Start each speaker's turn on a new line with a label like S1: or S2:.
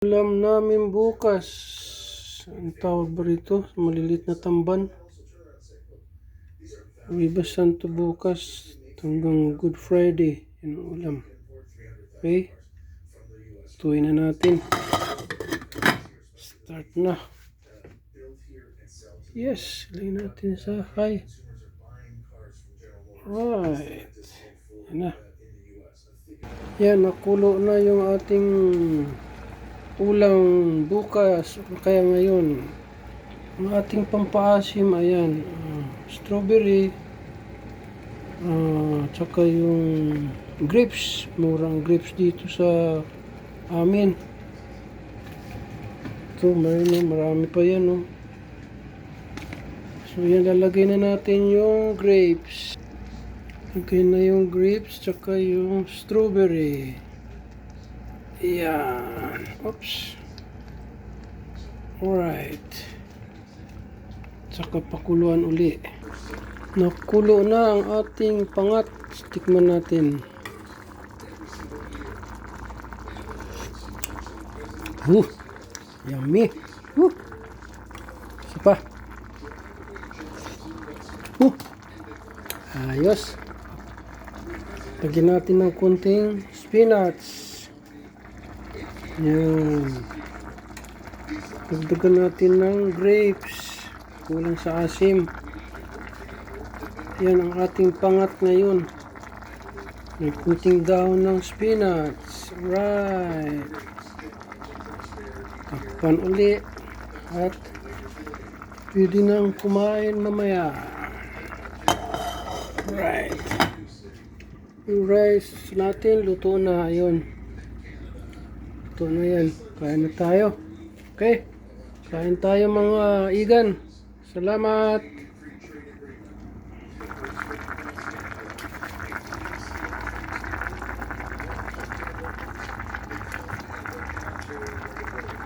S1: Ulam namin bukas. Ang tawag ba rito? Malilit na tamban. Wibas Santo bukas hanggang Good Friday. Yan ang ulam. Okay? Tuwin na natin. Start na. Yes, ilagay natin sa high. Right. Yan na. Yan, nakulo na yung ating ulam bukas o kaya ngayon. Ang ating pampaasim, ayan, strawberry, tsaka yung grapes. Murang grapes dito sa amin. Ito, marami pa yan, oh. So yan, lalagay na natin yung grapes. Lagay na yung grapes tsaka yung strawberry. Yan. Oops. Alright. Tsaka pakuluan uli. Nakulo na ang ating pangat. Tikman natin. Yummy. Isa pa. Ayos. Lagyan natin ng kunting spinach. Yan. Dagdagan natin ng grapes. Kulang sa asim. Yan ang ating pangat ngayon. May kunting dahon ng spinach. Right. Takpan uli. At pwede nang kumain mamaya. Right. Yung rice natin luto na. Ayun. Luto na yan. Kain na tayo. Okay. Kain tayo mga igan. Salamat.